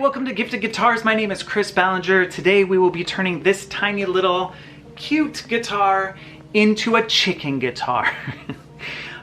welcome to Gifted Guitars. My name is Chris Ballinger. Today we will be turning this tiny little cute guitar into a chicken guitar.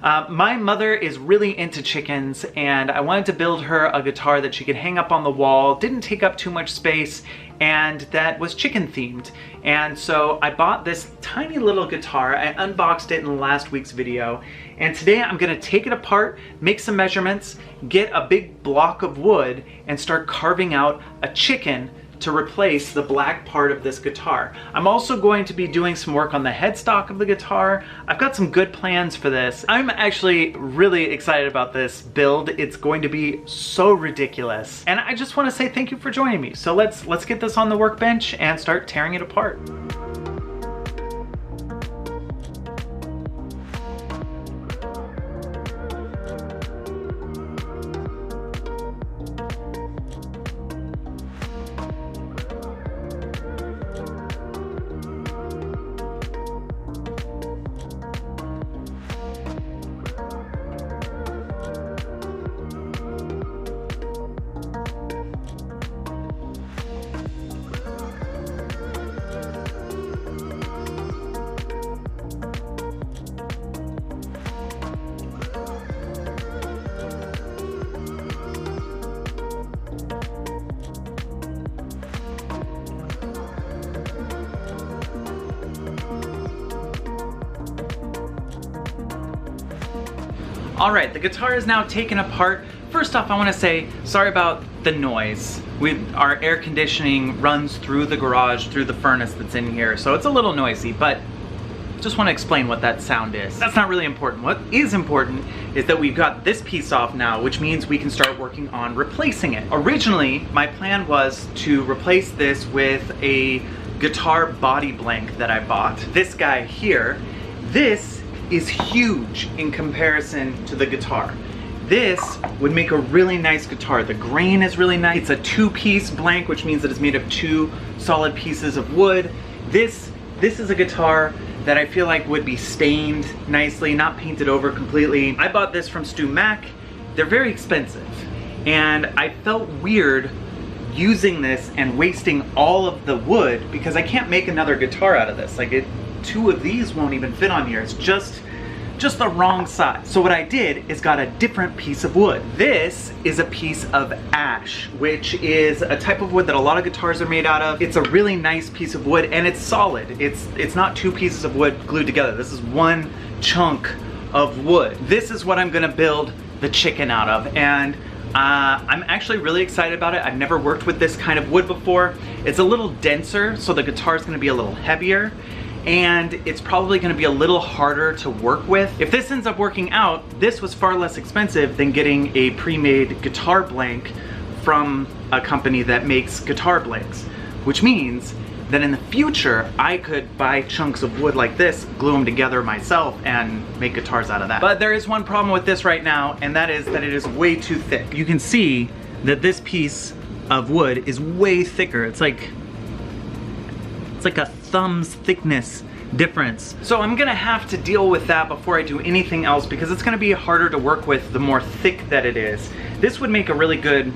My mother is really into chickens and I wanted to build her a guitar that she could hang up on the wall, didn't take up too much space, and that was chicken themed. And so I bought this tiny little guitar. I unboxed it in last week's video, and today I'm gonna take it apart, make some measurements, get a big block of wood, and start carving out a chicken to replace the black part of this guitar. I'm also going to be doing some work on the headstock of the guitar. I've got some good plans for this. I'm actually really excited about this build. It's going to be so ridiculous. And I just want to say thank you for joining me. So let's get this on the workbench and start tearing it apart. All right, the guitar is now taken apart. First off, I want to say sorry about the noise. Our air conditioning runs through the garage, through the furnace that's in here, so it's a little noisy, but just want to explain what that sound is. That's not really important. What is important is that we've got this piece off now, which means we can start working on replacing it. Originally, my plan was to replace this with a guitar body blank that I bought. This guy here, this is huge in comparison to the guitar. This would make a really nice guitar. The grain is really nice. It's a two-piece blank, which means that it's made of two solid pieces of wood. This is a guitar that I feel like would be stained nicely, not painted over completely. I bought this from Stu Mac. They're very expensive, and I felt weird using this and wasting all of the wood because I can't make another guitar out of this. Two of these won't even fit on here. It's just the wrong size. So what I did is got a different piece of wood. This is a piece of ash, which is a type of wood that a lot of guitars are made out of. It's a really nice piece of wood and it's solid. It's not two pieces of wood glued together. This is one chunk of wood. This is what I'm gonna build the chicken out of, and I'm actually really excited about it. I've never worked with this kind of wood before. It's a little denser, so the guitar is gonna be a little heavier, and it's probably gonna be a little harder to work with. If this ends up working out, this was far less expensive than getting a pre-made guitar blank from a company that makes guitar blanks, which means that in the future, I could buy chunks of wood like this, glue them together myself, and make guitars out of that. But there is one problem with this right now, and that is that it is way too thick. You can see that this piece of wood is way thicker. It's like a thumb's thickness difference. So I'm gonna have to deal with that before I do anything else because it's gonna be harder to work with the more thick that it is. This would make a really good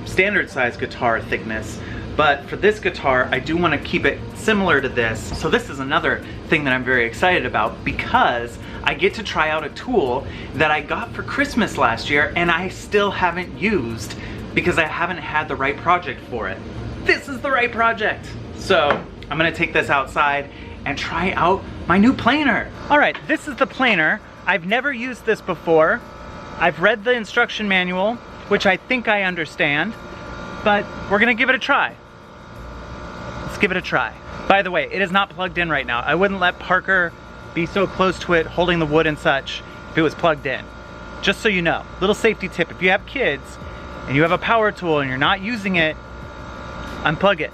standard size guitar thickness, but for this guitar, I do wanna keep it similar to this. So this is another thing that I'm very excited about because I get to try out a tool that I got for Christmas last year and I still haven't used because I haven't had the right project for it. This is the right project. So I'm gonna take this outside and try out my new planer. All right, this is the planer. I've never used this before. I've read the instruction manual, which I think I understand, but we're gonna give it a try. Let's give it a try. By the way, it is not plugged in right now. I wouldn't let Parker be so close to it, holding the wood and such, if it was plugged in. Just so you know, little safety tip, if you have kids and you have a power tool and you're not using it, unplug it.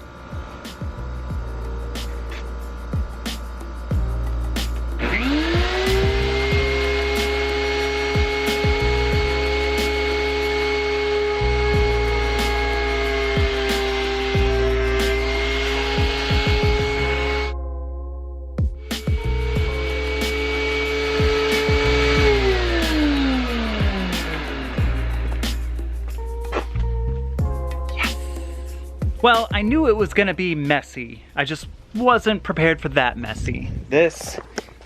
Well, I knew it was gonna be messy. I just wasn't prepared for that messy. This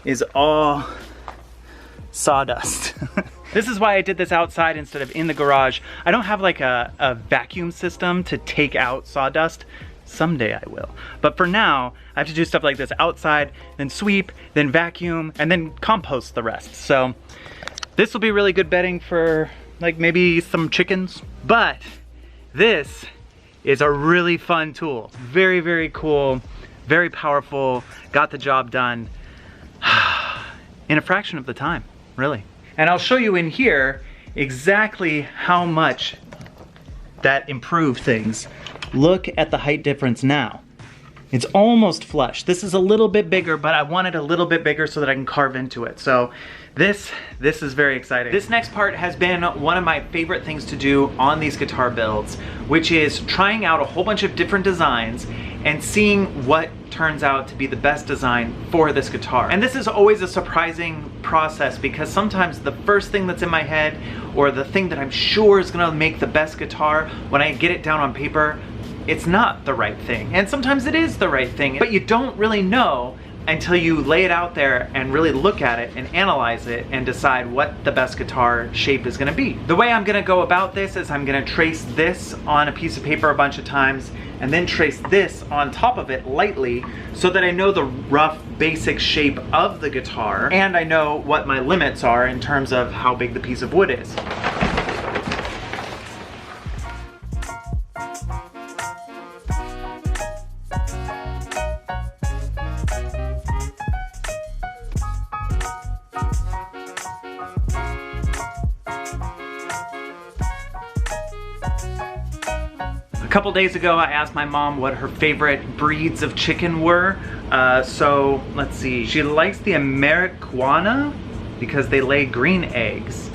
is all sawdust. This is why I did this outside instead of in the garage. I don't have like a vacuum system to take out sawdust. Someday I will. But for now, I have to do stuff like this outside, then sweep, then vacuum, and then compost the rest. So this will be really good bedding for like maybe some chickens. But this is a really fun tool. Very, very cool, very powerful, got the job done in a fraction of the time, really. And I'll show you in here exactly how much that improved things. Look at the height difference now. It's almost flush. This is a little bit bigger, but I want it a little bit bigger so that I can carve into it. So this is very exciting. This next part has been one of my favorite things to do on these guitar builds, which is trying out a whole bunch of different designs and seeing what turns out to be the best design for this guitar. And this is always a surprising process because sometimes the first thing that's in my head or the thing that I'm sure is gonna make the best guitar, when I get it down on paper, it's not the right thing. And sometimes it is the right thing, but you don't really know until you lay it out there and really look at it and analyze it and decide what the best guitar shape is gonna be. The way I'm gonna go about this is I'm gonna trace this on a piece of paper a bunch of times and then trace this on top of it lightly so that I know the rough basic shape of the guitar and I know what my limits are in terms of how big the piece of wood is. A couple days ago, I asked my mom what her favorite breeds of chicken were. So let's see. She likes the Americana because they lay green eggs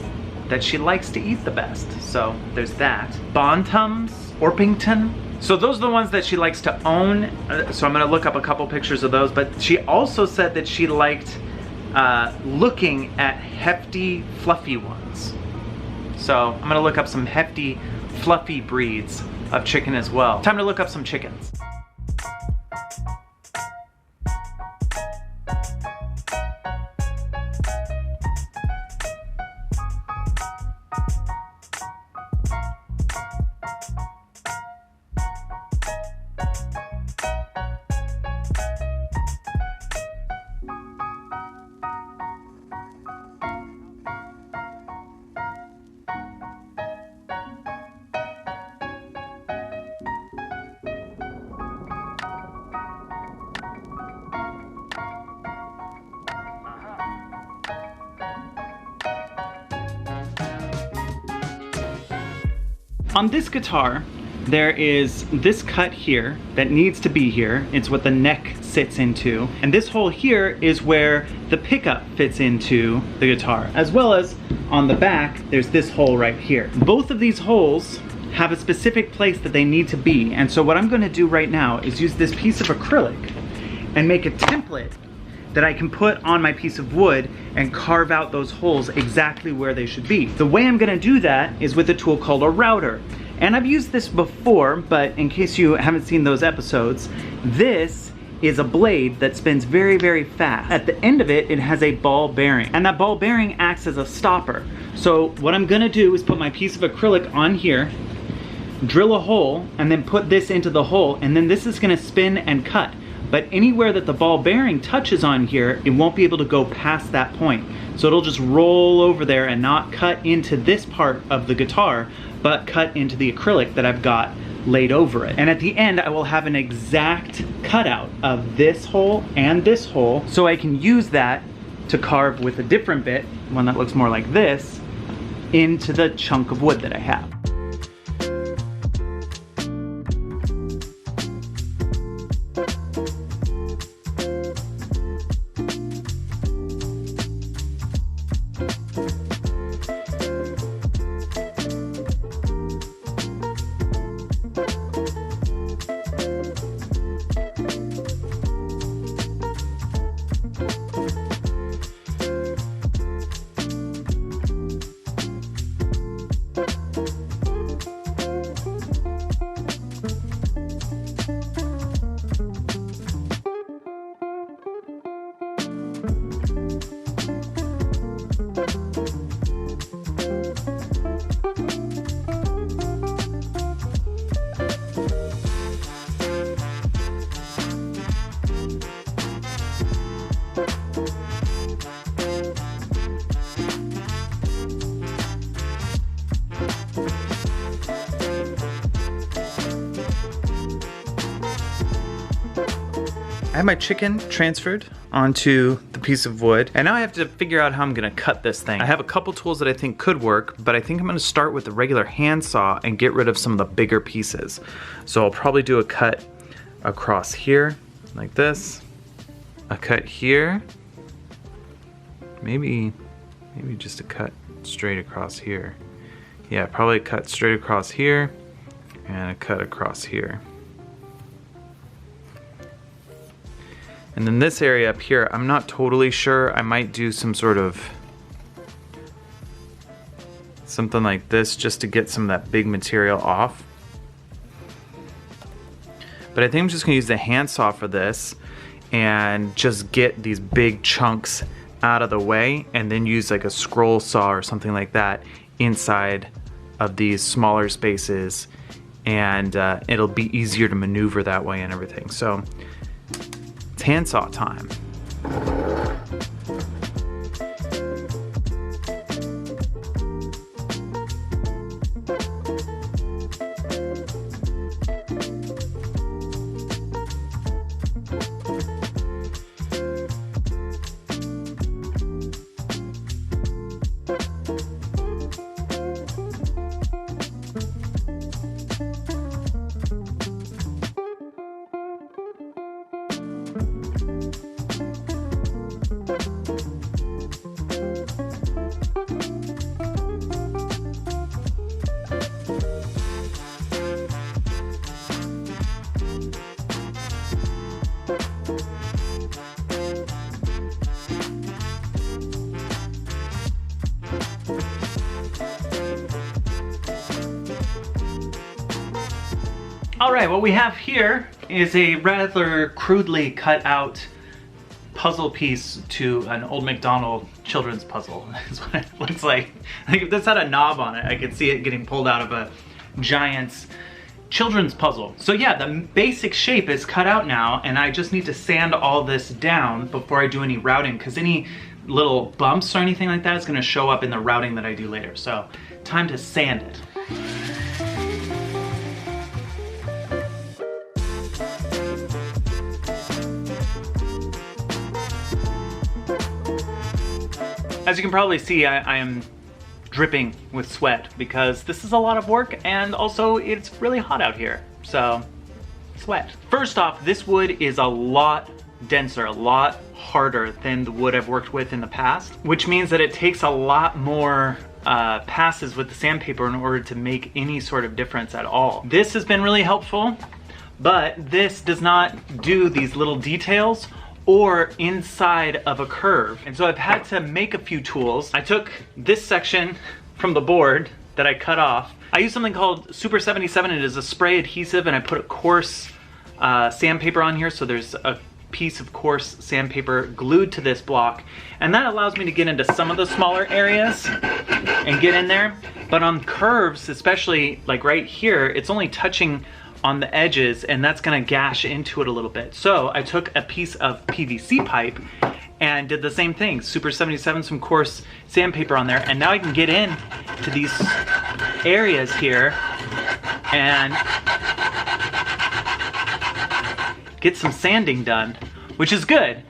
that she likes to eat the best. So there's that. Bantams, Orpington. So those are the ones that she likes to own. So I'm gonna look up a couple pictures of those. But she also said that she liked looking at hefty, fluffy ones. So I'm gonna look up some hefty, fluffy breeds of chicken as well. Time to look up some chickens. On this guitar, there is this cut here that needs to be here. It's what the neck sits into. And this hole here is where the pickup fits into the guitar. As well as on the back, there's this hole right here. Both of these holes have a specific place that they need to be. And so what I'm gonna do right now is use this piece of acrylic and make a template that I can put on my piece of wood and carve out those holes exactly where they should be. The way I'm gonna do that is with a tool called a router. And I've used this before, but in case you haven't seen those episodes, this is a blade that spins very, very fast. At the end of it, it has a ball bearing, and that ball bearing acts as a stopper. So what I'm gonna do is put my piece of acrylic on here, drill a hole, and then put this into the hole, and then this is gonna spin and cut. But anywhere that the ball bearing touches on here, it won't be able to go past that point. So it'll just roll over there and not cut into this part of the guitar, but cut into the acrylic that I've got laid over it. And at the end, I will have an exact cutout of this hole and this hole, so I can use that to carve with a different bit, one that looks more like this, into the chunk of wood that I have. have my chicken transferred onto the piece of wood, and now I have to figure out how I'm gonna cut this thing. I have a couple tools that I think could work, but I think I'm gonna start with the regular handsaw and get rid of some of the bigger pieces. So I'll probably do a cut across here, like this. A cut here. Maybe just a cut straight across here. Yeah, probably a cut straight across here, and a cut across here. And then this area up here, I'm not totally sure. I might do some sort of something like this just to get some of that big material off. But I think I'm just gonna use the handsaw for this and just get these big chunks out of the way, and then use like a scroll saw or something like that inside of these smaller spaces, and it'll be easier to maneuver that way and everything. So it's handsaw time. All right, what we have here is a rather crudely cut out puzzle piece to an old McDonald children's puzzle. That's what it looks like. Like if this had a knob on it, I could see it getting pulled out of a giant's children's puzzle. So yeah, the basic shape is cut out now, and I just need to sand all this down before I do any routing, because any little bumps or anything like that is gonna show up in the routing that I do later. So time to sand it. As you can probably see, I am dripping with sweat because this is a lot of work, and also it's really hot out here, so sweat. First off, this wood is a lot denser, a lot harder than the wood I've worked with in the past, which means that it takes a lot more passes with the sandpaper in order to make any sort of difference at all. This has been really helpful, but this does not do these little details or inside of a curve. And so I've had to make a few tools. I took this section from the board that I cut off. I use something called Super 77. It is a spray adhesive, and I put a coarse sandpaper on here, so there's a piece of coarse sandpaper glued to this block, and that allows me to get into some of the smaller areas and get in there. But on curves, especially like right here, it's only touching on the edges, and that's gonna gash into it a little bit. So I took a piece of PVC pipe and did the same thing. Super 77, some coarse sandpaper on there, and now I can get in to these areas here and get some sanding done, which is good.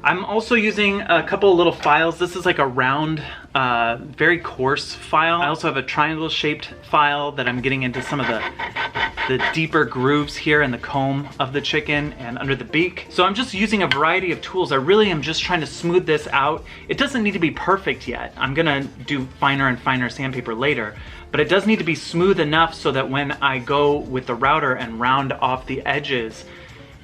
I'm also using a couple of little files. This is like a round, very coarse file. I also have a triangle shaped file that I'm getting into some of the deeper grooves here in the comb of the chicken and under the beak. So I'm just using a variety of tools. I really am just trying to smooth this out. It doesn't need to be perfect yet. I'm gonna do finer and finer sandpaper later, but it does need to be smooth enough so that when I go with the router and round off the edges,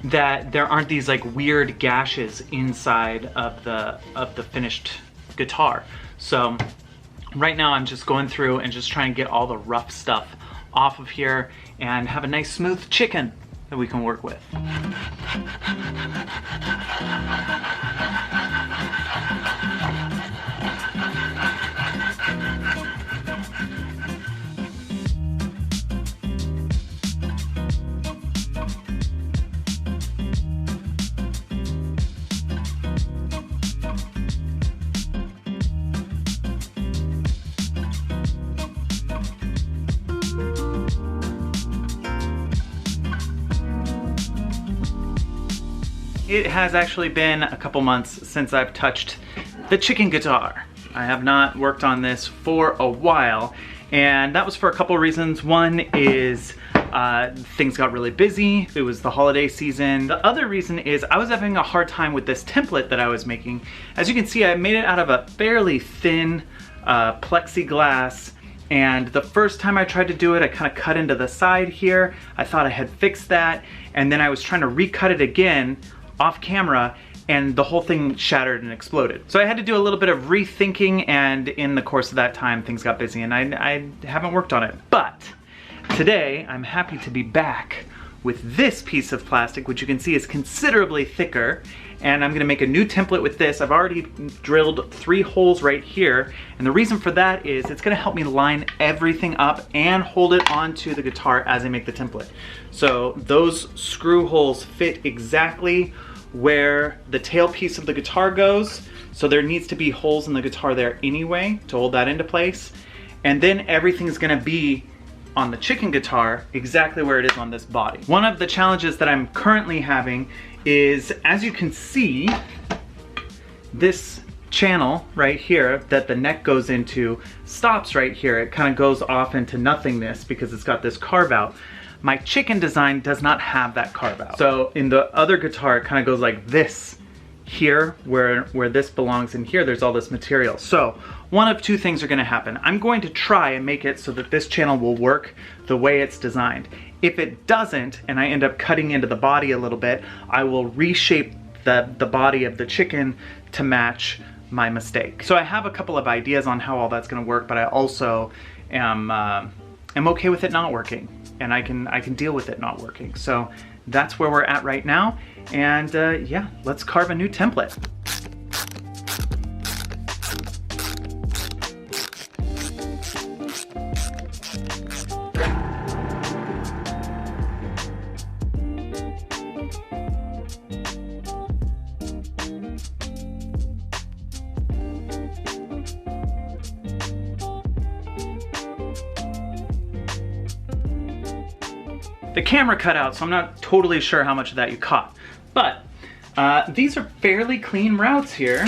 that there aren't these like weird gashes inside of the finished guitar. So right now I'm just going through and just trying to get all the rough stuff off of here and have a nice smooth chicken that we can work with. it has actually been a couple months since I've touched the chicken guitar. I have not worked on this for a while, and that was for a couple reasons. One is things got really busy. It was the holiday season. The other reason is I was having a hard time with this template that I was making. As you can see, I made it out of a fairly thin plexiglass, and the first time I tried to do it, I kind of cut into the side here. I thought I had fixed that, and then I was trying to recut it again off camera, and the whole thing shattered and exploded. So I had to do a little bit of rethinking, and in the course of that time, things got busy, and I haven't worked on it. But today, I'm happy to be back with this piece of plastic, which you can see is considerably thicker, and I'm gonna make a new template with this. I've already drilled 3 holes right here, and the reason for that is it's gonna help me line everything up and hold it onto the guitar as I make the template. So those screw holes fit exactly where the tailpiece of the guitar goes, so there needs to be holes in the guitar there anyway to hold that into place. And then everything's gonna be on the chicken guitar exactly where it is on this body. One of the challenges that I'm currently having is, as you can see, this channel right here that the neck goes into stops right here. It kind of goes off into nothingness because it's got this carve out. My chicken design does not have that carve out. So in the other guitar, it kind of goes like this here, where this belongs, and here there's all this material. So one of 2 things are gonna happen. I'm going to try and make it so that this channel will work the way it's designed. If it doesn't, and I end up cutting into the body a little bit, I will reshape the body of the chicken to match my mistake. So I have a couple of ideas on how all that's gonna work, but I also am okay with it not working, and I can deal with it not working. So that's where we're at right now, and yeah, let's carve a new template. The camera cut out, so I'm not totally sure how much of that you caught. But these are fairly clean routes here.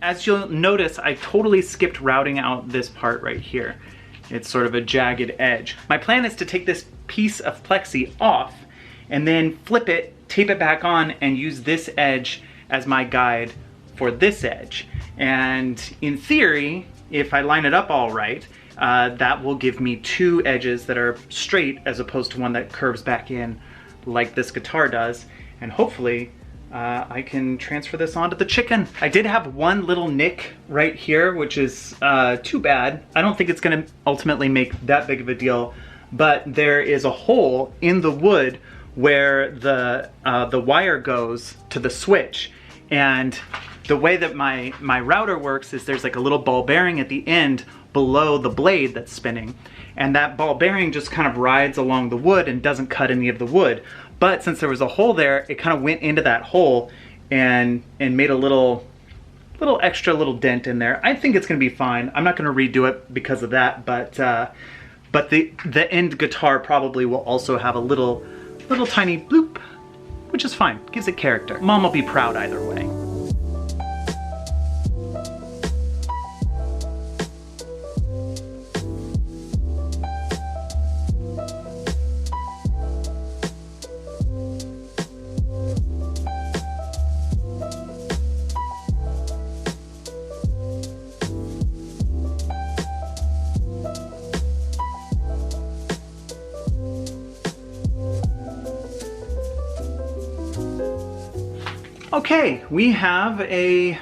As you'll notice, I totally skipped routing out this part right here. It's sort of a jagged edge. My plan is to take this piece of plexi off and then flip it, tape it back on, and use this edge as my guide for this edge. And in theory, if I line it up all right, that will give me 2 edges that are straight as opposed to one that curves back in like this guitar does. And hopefully I can transfer this onto the chicken. I did have one little nick right here, which is too bad. I don't think it's gonna ultimately make that big of a deal, but there is a hole in the wood where the wire goes to the switch. And the way that my router works is there's like a little ball bearing at the end below the blade that's spinning, and that ball bearing just kind of rides along the wood and doesn't cut any of the wood. But since there was a hole there, it kind of went into that hole and made a little extra little dent in there. I think it's gonna be fine. I'm not gonna redo it because of that, but the end guitar probably will also have a little tiny bloop, which is fine, gives it character. Mom will be proud either way. Okay, we have a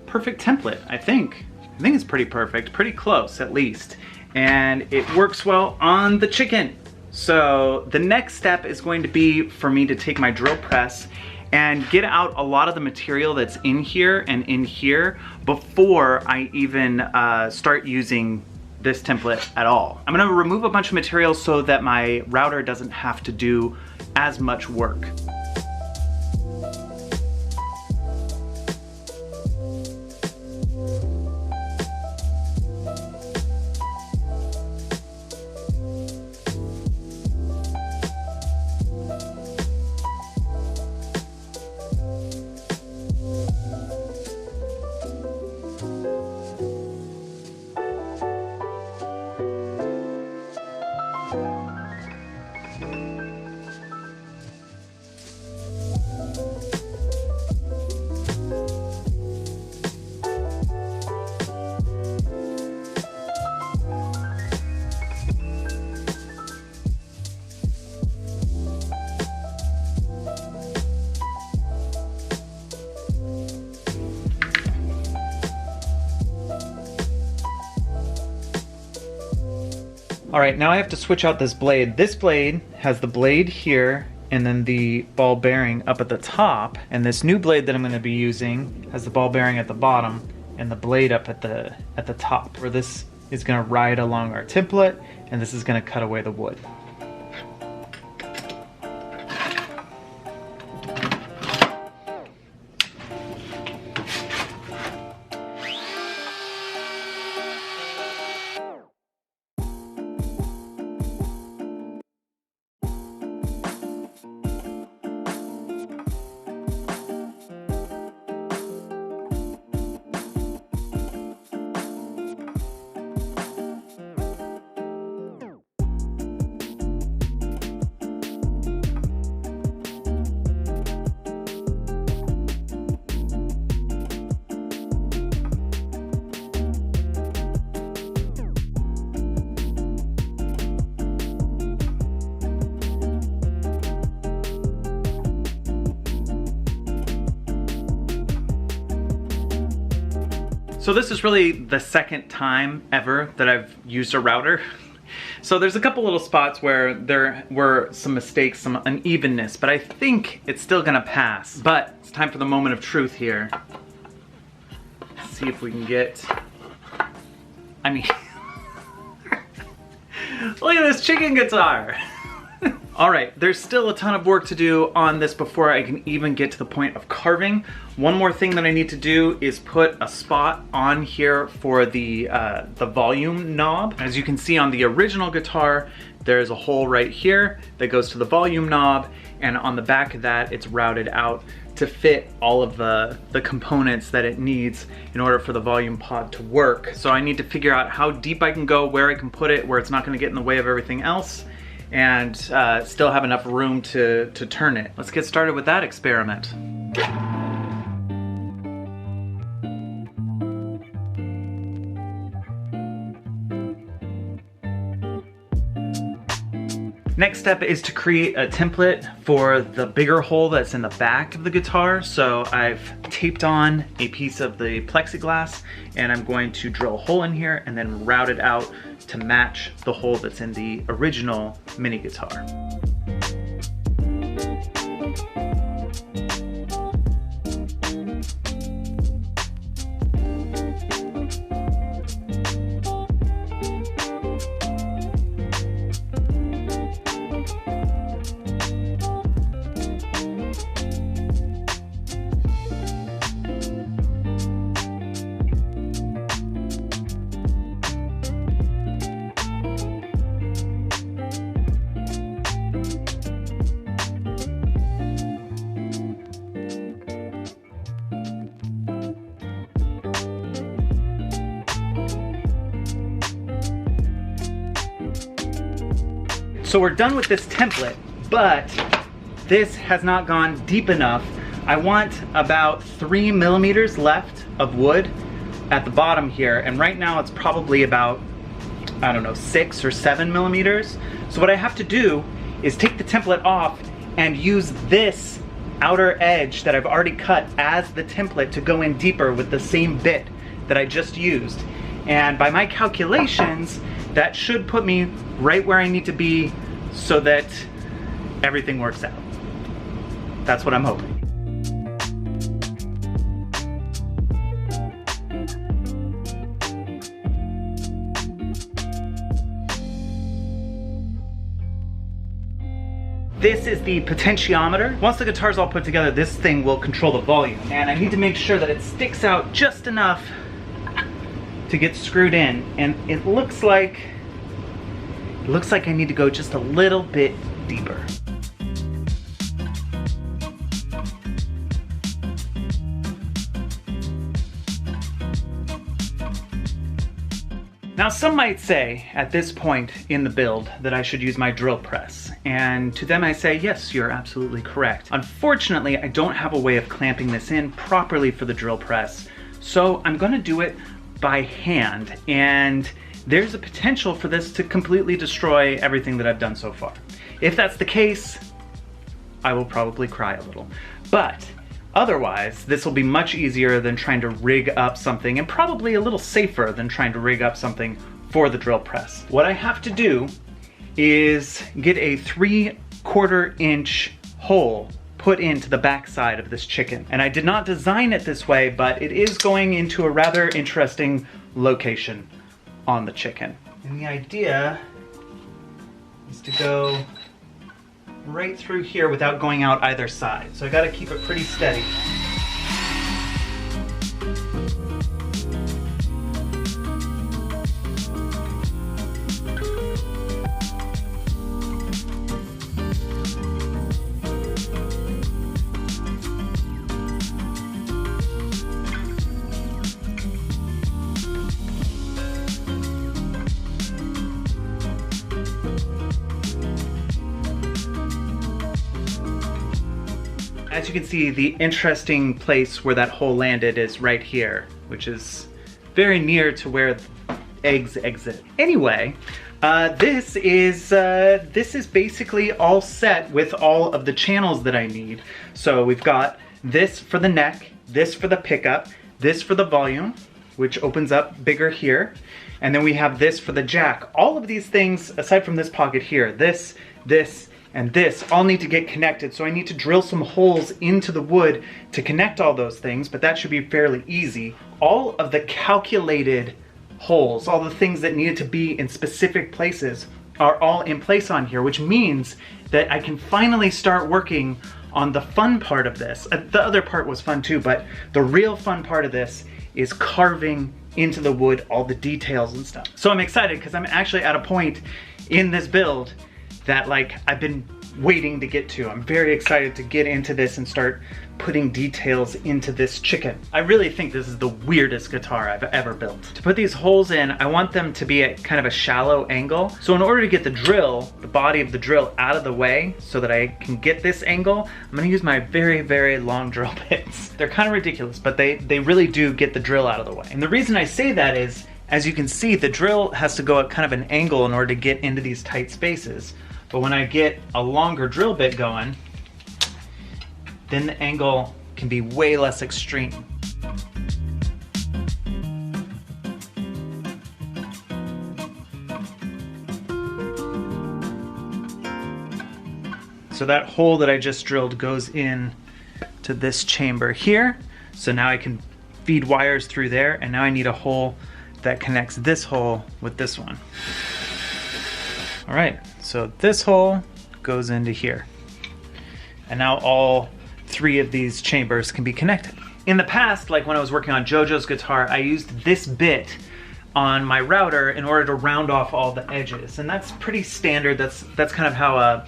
perfect template, I think. I think it's pretty perfect, pretty close at least. And it works well on the chicken. So the next step is going to be for me to take my drill press and get out a lot of the material that's in here and in here before I even start using this template at all. I'm gonna remove a bunch of material so that my router doesn't have to do as much work. All right, now I have to switch out this blade. This blade has the blade here and then the ball bearing up at the top. And this new blade that I'm gonna be using has the ball bearing at the bottom and the blade up at the top, where this is gonna ride along our template and this is gonna cut away the wood. So this is really the second time ever that I've used a router. So there's a couple little spots where there were some mistakes, some unevenness, but I think it's still gonna pass. But it's time for the moment of truth here. Let's see if we can get, I mean, look at this chicken guitar. All right, there's still a ton of work to do on this before I can even get to the point of carving. One more thing that I need to do is put a spot on here for the volume knob. As you can see on the original guitar, there's a hole right here that goes to the volume knob, and on the back of that, it's routed out to fit all of the components that it needs in order for the volume pod to work. So I need to figure out how deep I can go, where I can put it, where it's not gonna get in the way of everything else, and still have enough room to turn it. Let's get started with that experiment. Next step is to create a template for the bigger hole that's in the back of the guitar. So I've taped on a piece of the plexiglass and I'm going to drill a hole in here and then route it out to match the hole that's in the original mini guitar. So we're done with this template, but this has not gone deep enough. I want about 3 millimeters left of wood at the bottom here, and right now it's probably about, I don't know, 6 or 7 millimeters. So what I have to do is take the template off and use this outer edge that I've already cut as the template to go in deeper with the same bit that I just used. And by my calculations, that should put me right where I need to be so that everything works out. That's what I'm hoping. This is the potentiometer. Once the guitar's all put together, this thing will control the volume. And I need to make sure that it sticks out just enough to get screwed in. And it looks like I need to go just a little bit deeper. Now some might say at this point in the build that I should use my drill press, and to them I say, yes, you're absolutely correct. Unfortunately, I don't have a way of clamping this in properly for the drill press, so I'm gonna do it by hand, and there's a potential for this to completely destroy everything that I've done so far. If that's the case, I will probably cry a little. But otherwise, this will be much easier than trying to rig up something, and probably a little safer than trying to rig up something for the drill press. What I have to do is get a 3/4 inch hole put into the back side of this chicken. And I did not design it this way, but it is going into a rather interesting location on the chicken. And the idea is to go right through here without going out either side. So I gotta keep it pretty steady. As you can see, the interesting place where that hole landed is right here, which is very near to where eggs exit. Anyway, this is basically all set with all of the channels that I need. So we've got this for the neck, this for the pickup, this for the volume, which opens up bigger here, and then we have this for the jack. All of these things, aside from this pocket here, this, and this all need to get connected. So I need to drill some holes into the wood to connect all those things, but that should be fairly easy. All of the calculated holes, all the things that needed to be in specific places are all in place on here, which means that I can finally start working on the fun part of this. The other part was fun too, but the real fun part of this is carving into the wood all the details and stuff. So I'm excited because I'm actually at a point in this build that like I've been waiting to get to. I'm very excited to get into this and start putting details into this chicken. I really think this is the weirdest guitar I've ever built. To put these holes in, I want them to be at kind of a shallow angle. So in order to get the drill, the body of the drill out of the way so that I can get this angle, I'm gonna use my very, very long drill bits. They're kind of ridiculous, but they really do get the drill out of the way. And the reason I say that is, as you can see, the drill has to go at kind of an angle in order to get into these tight spaces. But when I get a longer drill bit going, then the angle can be way less extreme. So that hole that I just drilled goes in to this chamber here. So now I can feed wires through there, and now I need a hole that connects this hole with this one. All right, so this hole goes into here. And now all 3 of these chambers can be connected. In the past, like when I was working on JoJo's guitar, I used this bit on my router in order to round off all the edges. And that's pretty standard. That's kind of how a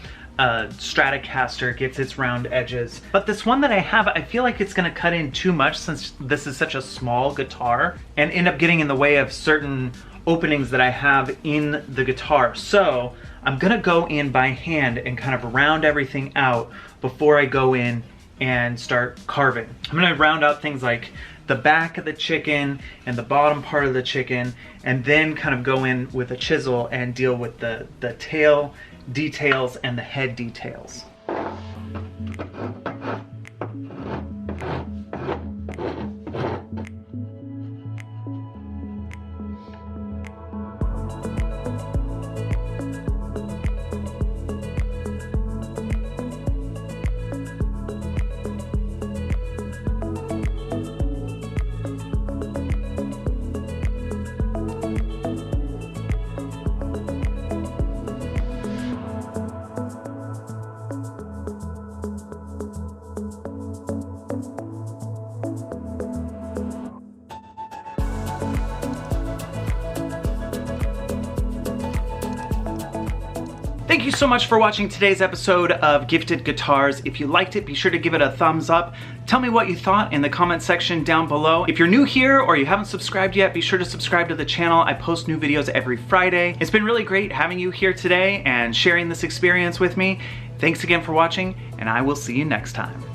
Stratocaster gets its round edges. But this one that I have, I feel like it's gonna cut in too much since this is such a small guitar and end up getting in the way of certain openings that I have in the guitar. So I'm gonna go in by hand and kind of round everything out before I go in and start carving. I'm gonna round out things like the back of the chicken and the bottom part of the chicken, and then kind of go in with a chisel and deal with the tail details and the head details. Thank you so much for watching today's episode of Gifted Guitars. If you liked it, be sure to give it a thumbs up. Tell me what you thought in the comment section down below. If you're new here or you haven't subscribed yet, be sure to subscribe to the channel. I post new videos every Friday. It's been really great having you here today and sharing this experience with me. Thanks again for watching, and I will see you next time.